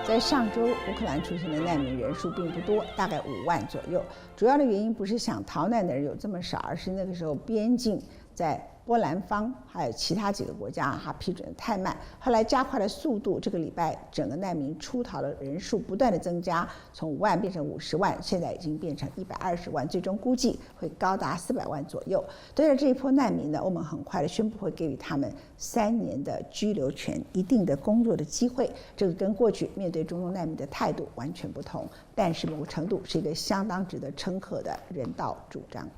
在上周，乌克兰出现的难民人数并不多，大概5万左右。主要的原因不是想逃难的人有这么少，而是那个时候边境在波兰方还有其他几个国家批准的太慢，后来加快了速度。这个礼拜，整个难民出逃的人数不断的增加，从5万变成50万，现在已经变成120万，最终估计会高达400万左右。对着这一波难民呢，欧盟很快的宣布会给予他们3年的居留权，一定的工作的机会。这个跟过去面对中东难民的态度完全不同，但是某个程度是一个相当值得称贺的人道主张。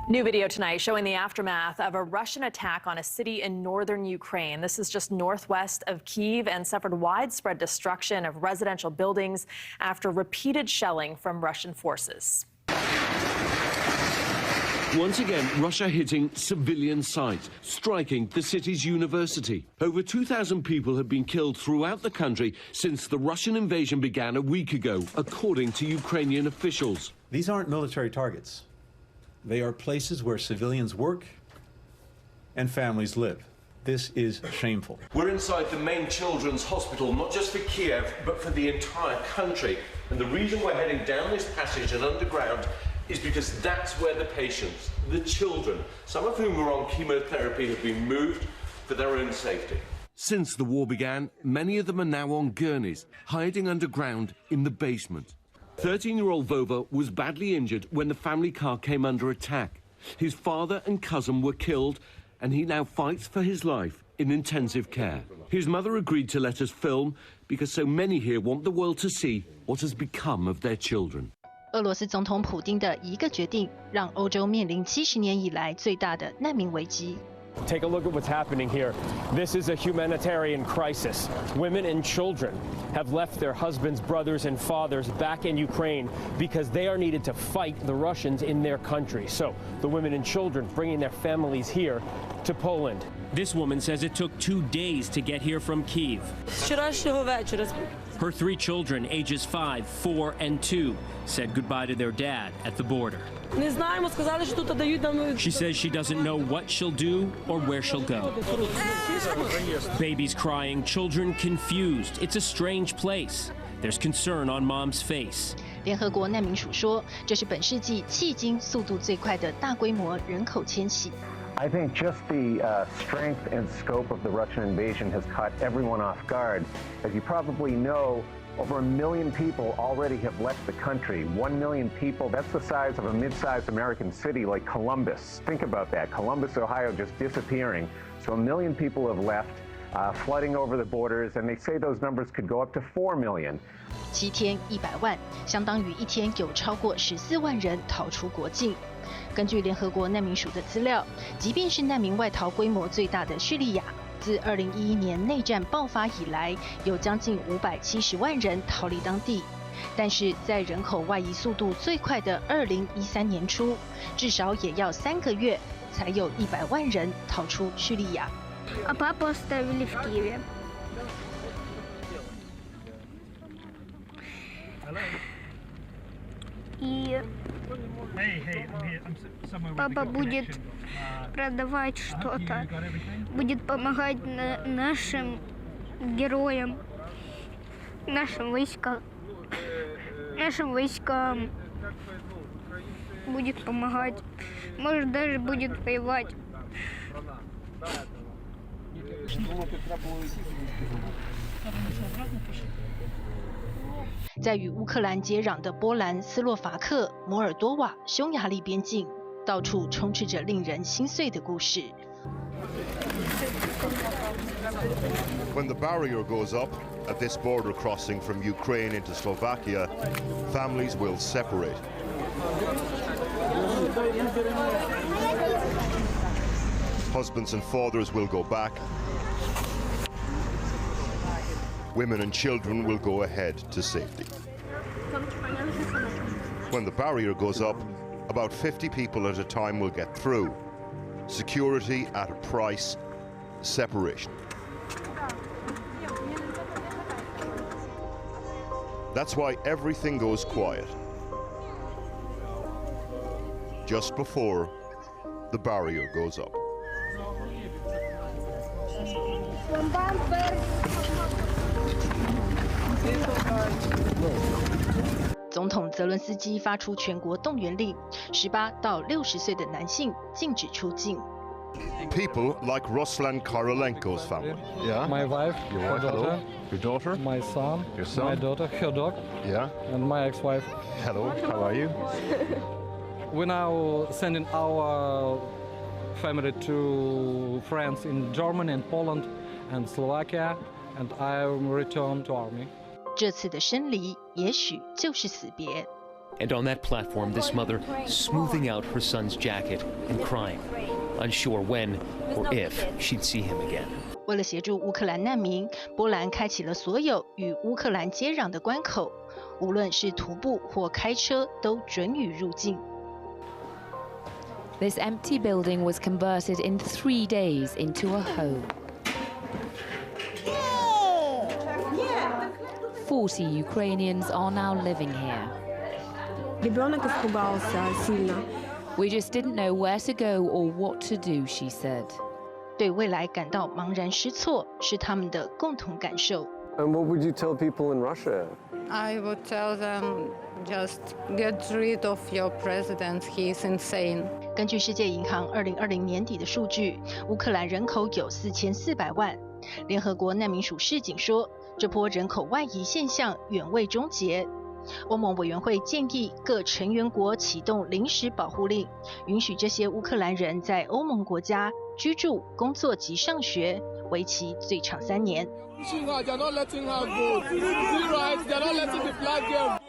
New video tonight showing the aftermath of a Russian attack on a city in northern Ukraine. This is just northwest of Kyiv and suffered widespread destruction of residential buildings after repeated shelling from Russian forces. Once again, Russia hitting civilian sites, striking the city's university. Over 2,000 people have been killed throughout the country since the Russian invasion began a week ago, according to Ukrainian officials. These aren't military targets. They are places where civilians work and families live. This is shameful. We're inside the main children's hospital, not just for Kiev, but for the entire country. And the reason we're heading down this passage and underground is because that's where the patients, the children, some of whom are on chemotherapy, have been moved for their own safety. Since the war began, many of them are now on gurneys, hiding underground in the basement. 13-year-old Vova was badly injured when the family car came under attack. His father and cousin were killed, and he now fights for his life in intensive care. His mother agreed to let us film because so many here want the world to see what has become of their children. 俄罗斯总统普丁的一个决定，让欧洲面临70年以来最大的难民危机。Take a look at what's happening here. This is a humanitarian crisis. Women and children have left their husbands, brothers, and fathers back in Ukraine because they are needed to fight the Russians in their country. So the women and children bringing their families here to Poland. This woman says it took 2 days to get here from Kyiv. Her 3 children, ages 5, 4, and 2, said goodbye to their dad at the border. She says she doesn't know what she'll do or where she'll go. Babies crying, children confused. It's a strange place. There's concern on mom's face. 联合国难民署说，这是本世纪迄今速度最快的大规模人口迁徙。I think just the strength and scope of the Russian invasion has caught everyone off guard. As you probably know, over 1 million people already have left the country. 1 million people, that's the size of a mid-sized American city like Columbus. Think about that. Columbus, Ohio, just disappearing. So 1 million people have left, flooding over the borders, and they say those numbers could go up to 4 million. 7天100万，相当于1天有超过14万人逃出国境。根据联合国难民署的资料，即便是难民外逃规模最大的叙利亚，自2011年内战爆发以来，有将近570万人逃离当地。但是在人口外移速度最快的2013年初，至少也要3个月才有100万人逃出叙利亚。А папу оставили в Киеве. И папа будет продавать что-то, будет помогать нашим героям, нашим войскам будет помогать, может даже будет воевать. 在与乌克兰接壤的波兰、斯洛伐克、摩尔多瓦、匈牙利边境，到处充斥着令人心碎的故事。When the barrier goes up at this border crossing from Ukraine into Slovakia, families will separate. Husbands and fathers will go back. Women and children will go ahead to safety. When the barrier goes up, about 50 people at a time will get through. Security at a price, separation. That's why everything goes quiet just before the barrier goes up. 总统泽伦斯基发出全国动员令，18到60岁的男性禁止出境。People like Ruslan Korolenko's family. Yeah. My wife, Your her wife, daughter, hello. Your daughter. my son, Your son. my daughter, her dog, Yeah. and my ex-wife. Hello. How are you? We're now sending our family to friends in Germany and Poland and Slovakia, and I return to army. 这次的生离也许就是死别。 And on that platform, this mother smoothing out her son's jacket and crying, unsure when or if she'd see him again. 为了协助乌克兰难民，波兰开启了所有与乌克兰接壤的关口，无论是徒步或开车，都准予入境。 This empty building was converted in 3 days into a home. 40 Ukrainians are now living here. Ребенок испугался сильно. We just didn't know where to go or what to do, she said. 对未来感到茫然失措，是他们的共同感受。 And what would you tell people in Russia? I would tell them just get rid of your president. He is insane. 根据世界银行2020年底的数据，乌克兰人口有4400万。联合国难民署示警说，这波人口外移现象远未终结。欧盟委员会建议各成员国启动临时保护令，允许这些乌克兰人在欧盟国家居住、工作及上学，为期最长3年。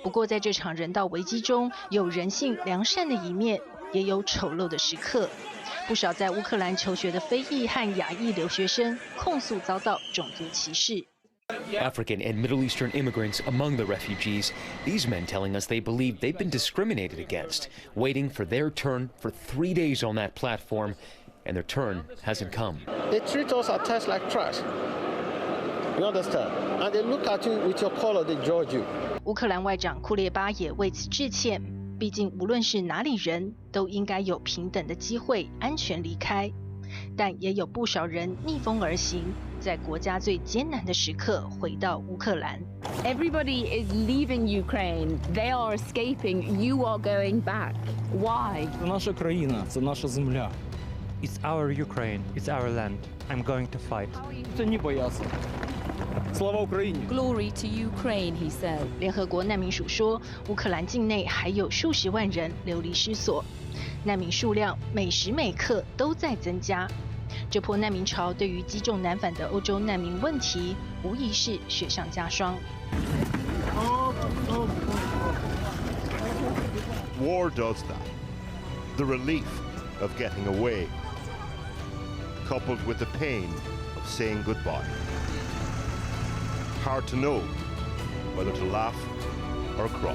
不过，在这场人道危机中，有人性良善的一面，也有丑陋的时刻。不少在乌克兰求学的非裔和亚裔留学生控诉遭到种族歧视。 African and Middle Eastern immigrants among the refugees, these men telling us they believe they've been discriminated against, waiting for their turn for 3 days on that platform, and their turn hasn't come. They treat us at times like trash. You understand? And they look at you with your color, they judge you. 乌克兰外长库列巴也为此致歉，毕竟无论是哪里人，都应该有平等的机会安全离开。但也有不少人逆风而行，在国家最艰难的时刻回到乌克兰。 Everybody is leaving Ukraine. They are escaping. You are going back. Why? Це наша країна, це наша земля. It's our Ukraine. It's our land. I'm going to fight. Це не бояться. Слава Україні! Glory to Ukraine, he said. 联合国难民署说，乌克兰境内还有数十万人流离失所，难民数量每时每刻都在增加。这波难民潮对于积重难返的欧洲难民问题，无疑是雪上加霜。 War does that. The relief of getting away, coupled with the pain of saying goodbye. Hard to know whether to laugh or cry.